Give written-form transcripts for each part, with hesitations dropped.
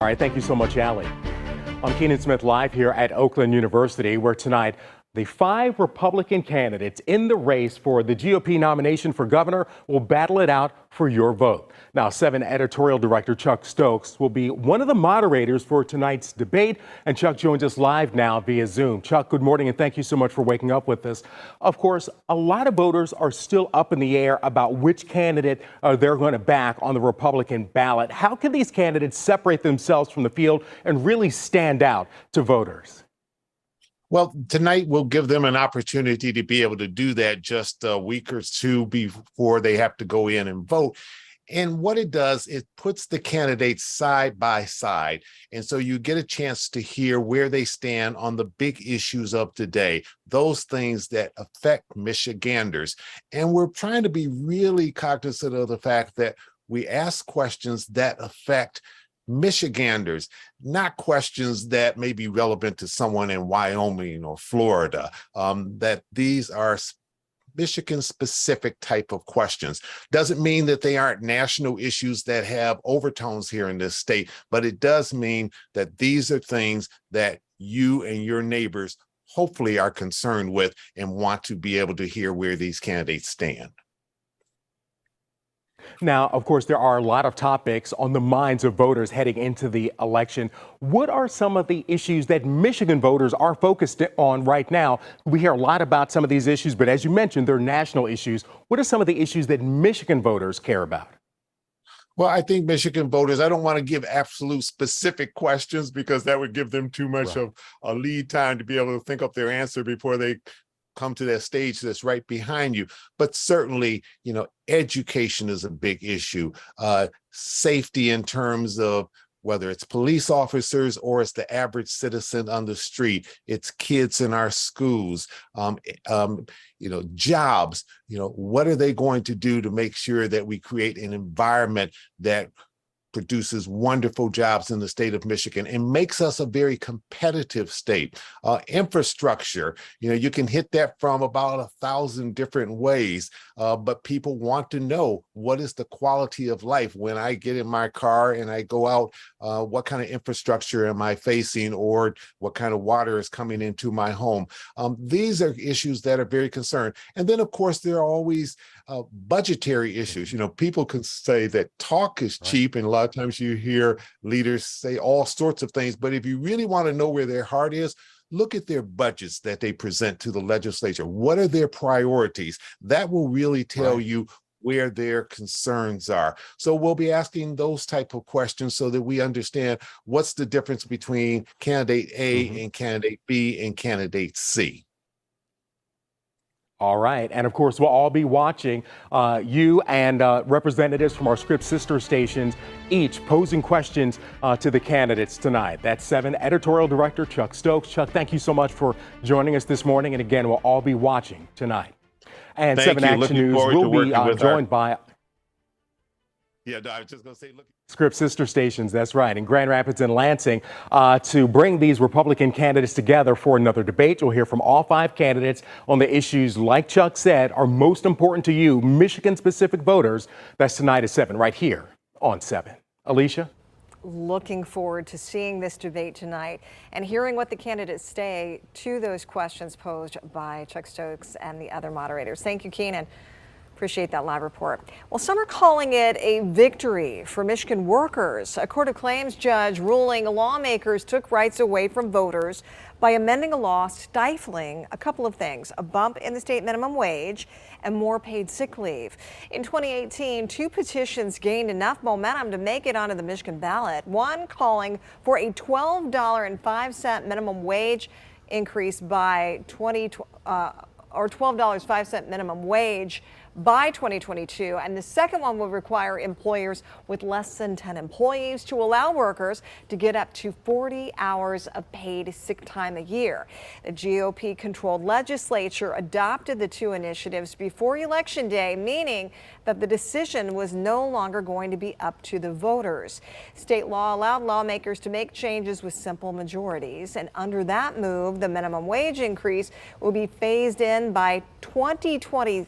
All right, thank you so much, Allie. I'm Keenan Smith live here at Oakland University, where tonight the 5 Republican candidates in the race for the GOP nomination for governor will battle it out for your vote. Now, 7 editorial director Chuck Stokes will be one of the moderators for tonight's debate, and Chuck joins us live now via Zoom. Chuck, good morning, and thank you so much for waking up with us. Of course, a lot of voters are still up in the air about which candidate they're going to back on the Republican ballot. How can these candidates separate themselves from the field and really stand out to voters? Well, tonight we'll give them an opportunity to be able to do that just a week or two before they have to go in and vote. And what it does, it puts the candidates side by side. And so you get a chance to hear where they stand on the big issues of today, those things that affect Michiganders. And we're trying to be really cognizant of the fact that we ask questions that affect Michiganders, not questions that may be relevant to someone in Wyoming or Florida, that these are Michigan specific type of questions. Doesn't mean that they aren't national issues that have overtones here in this state, but it does mean that these are things that you and your neighbors hopefully are concerned with and want to be able to hear where these candidates stand. Now, of course, there are a lot of topics on the minds of voters heading into the election. What are some of the issues that Michigan voters are focused on right now? We hear a lot about some of these issues, but as you mentioned, they're national issues. What are some of the issues that Michigan voters care about? Well, I think Michigan voters, I don't want to give absolute specific questions because that would give them too much of a lead time to be able to think up their answer before they come to that stage that's right behind you. But certainly, education is a big issue. Safety in terms of whether it's police officers or it's the average citizen on the street, it's kids in our schools, jobs, what are they going to do to make sure that we create an environment that produces wonderful jobs in the state of Michigan and makes us a very competitive state. Infrastructure, you can hit that from about 1,000 different ways, but people want to know what is the quality of life when I get in my car and I go out, what kind of infrastructure am I facing or what kind of water is coming into my home. These are issues that are very concerned. And then, of course, there are always budgetary issues. People can say that talk is cheap, and a lot of times you hear leaders say all sorts of things, but if you really want to know where their heart is, look at their budgets that they present to the legislature. What are their priorities? That will really tell you where their concerns are. So we'll be asking those type of questions so that we understand what's the difference between candidate A and candidate B and candidate C. All right. And of course, we'll all be watching you and representatives from our Scripps sister stations, each posing questions to the candidates tonight. That's 7 editorial director Chuck Stokes. Chuck, thank you so much for joining us this morning. And again, we'll all be watching tonight. And 7 Action News will be joined by. Yeah, I was just going to say, look. Scripps sister stations, that's right, in Grand Rapids and Lansing, to bring these Republican candidates together for another debate. You'll hear from all 5 candidates on the issues, like Chuck said, are most important to you, Michigan-specific voters. That's tonight at 7, right here on 7. Alicia? Looking forward to seeing this debate tonight and hearing what the candidates say to those questions posed by Chuck Stokes and the other moderators. Thank you, Keenan. Appreciate that live report. Well, some are calling it a victory for Michigan workers. A court of claims judge ruling lawmakers took rights away from voters by amending a law stifling a couple of things: a bump in the state minimum wage and more paid sick leave. In 2018, 2 petitions gained enough momentum to make it onto the Michigan ballot. One calling for a $12.05 minimum wage increase by $12.05 minimum wage by 2022, and the second one will require employers with less than 10 employees to allow workers to get up to 40 hours of paid sick time a year. The GOP-controlled legislature adopted the 2 initiatives before Election Day, meaning that the decision was no longer going to be up to the voters. State law allowed lawmakers to make changes with simple majorities, and under that move, the minimum wage increase will be phased in by 2030,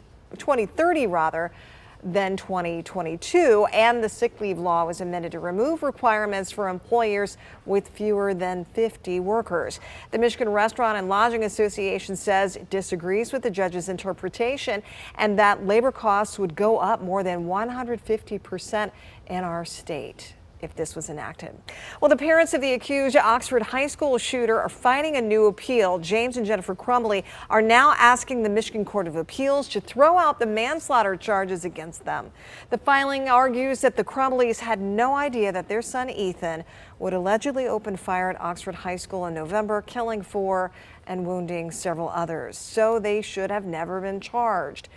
than 2022, and the sick leave law was amended to remove requirements for employers with fewer than 50 workers. The Michigan Restaurant and Lodging Association says it disagrees with the judge's interpretation and that labor costs would go up more than 150% in our state if this was enacted. Well, the parents of the accused Oxford High School shooter are fighting a new appeal. James and Jennifer Crumbley are now asking the Michigan Court of Appeals to throw out the manslaughter charges against them. The filing argues that the Crumbleys had no idea that their son Ethan would allegedly open fire at Oxford High School in November, killing 4 and wounding several others. So they should have never been charged.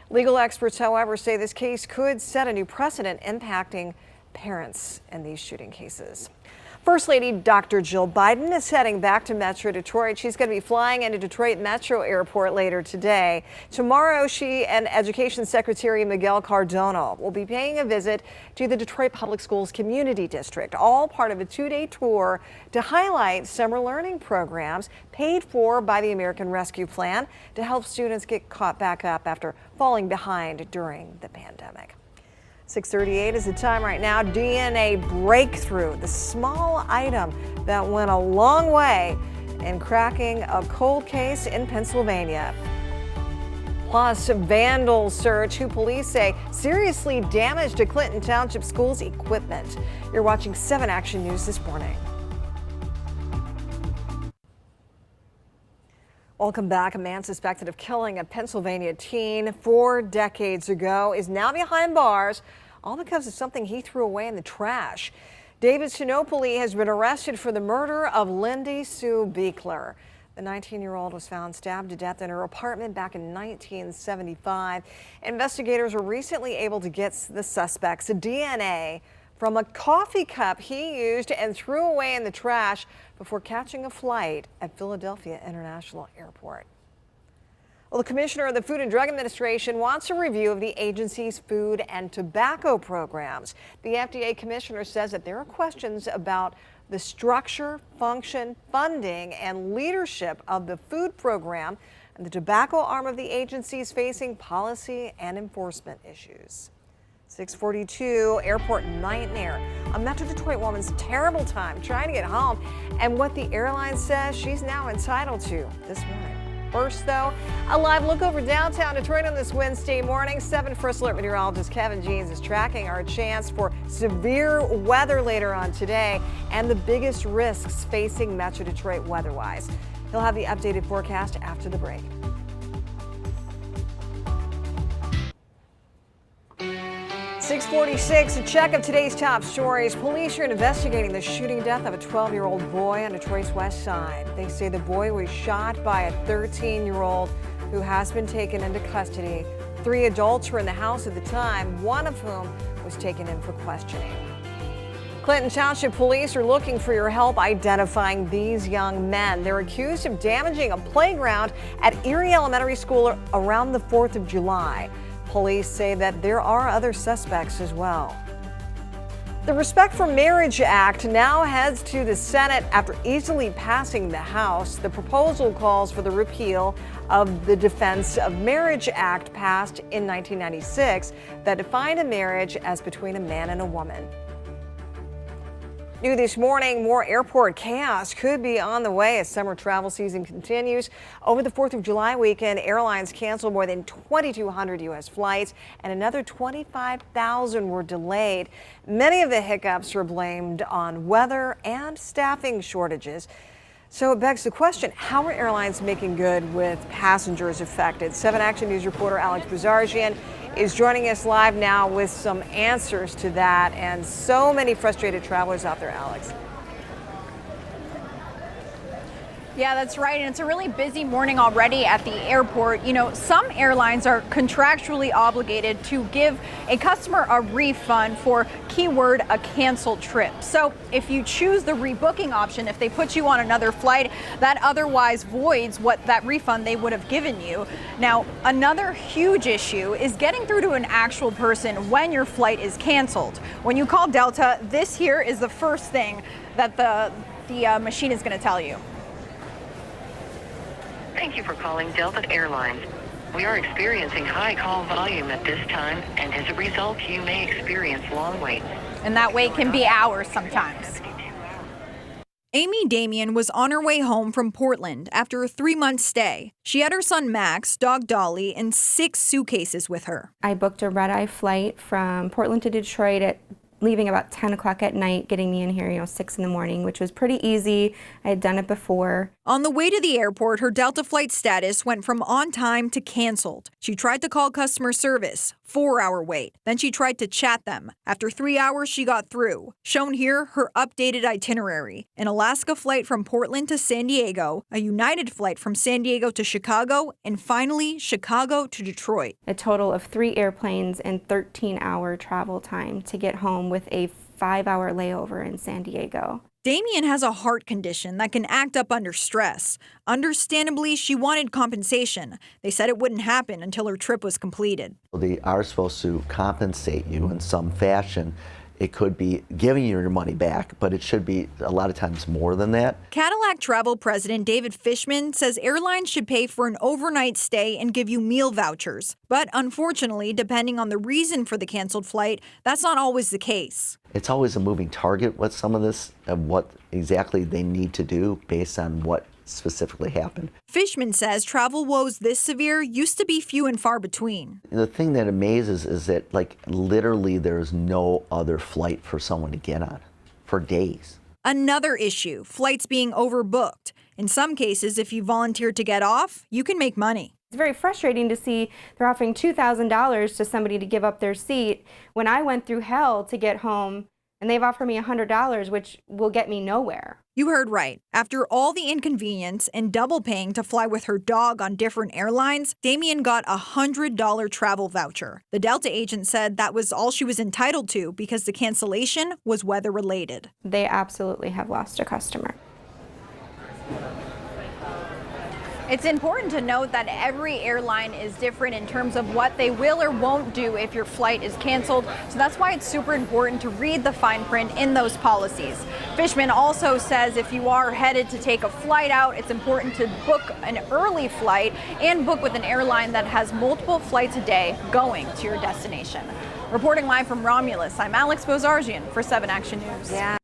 Legal experts, however, say this case could set a new precedent impacting parents in these shooting cases. First Lady Dr. Jill Biden is heading back to Metro Detroit. She's going to be flying into Detroit Metro Airport later today. Tomorrow, she and Education Secretary Miguel Cardona will be paying a visit to the Detroit Public Schools Community District, all part of a 2-day tour to highlight summer learning programs paid for by the American Rescue Plan to help students get caught back up after falling behind during the pandemic. 6:38 is the time right now. DNA breakthrough, the small item that went a long way in cracking a cold case in Pennsylvania. Plus, vandal search who police say seriously damaged a Clinton Township school's equipment. You're watching 7 Action News this morning. Welcome back. A man suspected of killing a Pennsylvania teen 4 decades ago is now behind bars, all because of something he threw away in the trash. David Sinopoli has been arrested for the murder of Lindy Sue Beekler. The 19-year-old was found stabbed to death in her apartment back in 1975. Investigators were recently able to get the suspect's DNA from a coffee cup he used and threw away in the trash before catching a flight at Philadelphia International Airport. Well, the commissioner of the Food and Drug Administration wants a review of the agency's food and tobacco programs. The FDA commissioner says that there are questions about the structure, function, funding, and leadership of the food program, and the tobacco arm of the agency is facing policy and enforcement issues. 6:42, airport nightmare. A Metro Detroit woman's terrible time trying to get home, and what the airline says she's now entitled to this morning. First, though, a live look over downtown Detroit on this Wednesday morning. 7 First Alert meteorologist Kevin Jeans is tracking our chance for severe weather later on today and the biggest risks facing Metro Detroit weather-wise. He'll have the updated forecast after the break. 6:46, a check of today's top stories. Police are investigating the shooting death of a 12-year-old boy on Detroit's west side. They say the boy was shot by a 13-year-old who has been taken into custody. 3 adults were in the house at the time, one of whom was taken in for questioning. Clinton Township police are looking for your help identifying these young men. They're accused of damaging a playground at Erie Elementary School around the 4th of July. Police say that there are other suspects as well. The Respect for Marriage Act now heads to the Senate after easily passing the House. The proposal calls for the repeal of the Defense of Marriage Act passed in 1996 that defined a marriage as between a man and a woman. New this morning, more airport chaos could be on the way as summer travel season continues. Over the 4th of July weekend, airlines canceled more than 2,200 U.S. flights and another 25,000 were delayed. Many of the hiccups were blamed on weather and staffing shortages. So it begs the question, how are airlines making good with passengers affected? 7 Action News reporter Alex Bazarjian is joining us live now with some answers to that, and so many frustrated travelers out there, Alex. Yeah, that's right. And it's a really busy morning already at the airport. You know, some airlines are contractually obligated to give a customer a refund for keyword a canceled trip. So if you choose the rebooking option, if they put you on another flight, that otherwise voids what that refund they would have given you. Now, another huge issue is getting through to an actual person when your flight is canceled. When you call Delta, this here is the first thing that the machine is going to tell you. Thank you for calling Delta Airlines. We are experiencing high call volume at this time, and as a result, you may experience long waits. And that wait can be hours sometimes. Amy Damian was on her way home from Portland after a 3-month stay. She had her son Max, dog Dolly, and 6 suitcases with her. I booked a red-eye flight from Portland to Detroit leaving about 10 o'clock at night, getting me in here, 6 in the morning, which was pretty easy. I had done it before. On the way to the airport, her Delta flight status went from on time to canceled. She tried to call customer service, 4-hour wait. Then she tried to chat them. After 3 hours, she got through. Shown here, her updated itinerary. An Alaska flight from Portland to San Diego, a United flight from San Diego to Chicago, and finally, Chicago to Detroit. A total of 3 airplanes and 13-hour travel time to get home with a 5-hour layover in San Diego. Damian has a heart condition that can act up under stress. Understandably, she wanted compensation. They said it wouldn't happen until her trip was completed. They are supposed to compensate you in some fashion. It could be giving you your money back, but it should be a lot of times more than that. Cadillac Travel President David Fishman says airlines should pay for an overnight stay and give you meal vouchers. But unfortunately, depending on the reason for the canceled flight, that's not always the case. It's always a moving target with some of this, and what exactly they need to do based on what specifically happened. Fishman says travel woes this severe used to be few and far between. The thing that amazes is that, literally there's no other flight for someone to get on for days. Another issue, flights being overbooked. In some cases, if you volunteer to get off, you can make money. It's very frustrating to see they're offering $2,000 to somebody to give up their seat when I went through hell to get home, and they've offered me $100, which will get me nowhere. You heard right. After all the inconvenience and double paying to fly with her dog on different airlines, Damian got a $100 travel voucher. The Delta agent said that was all she was entitled to because the cancellation was weather-related. They absolutely have lost a customer. It's important to note that every airline is different in terms of what they will or won't do if your flight is canceled. So that's why it's super important to read the fine print in those policies. Fishman also says if you are headed to take a flight out, it's important to book an early flight and book with an airline that has multiple flights a day going to your destination. Reporting live from Romulus, I'm Alex Bozargian for 7 Action News. Yeah.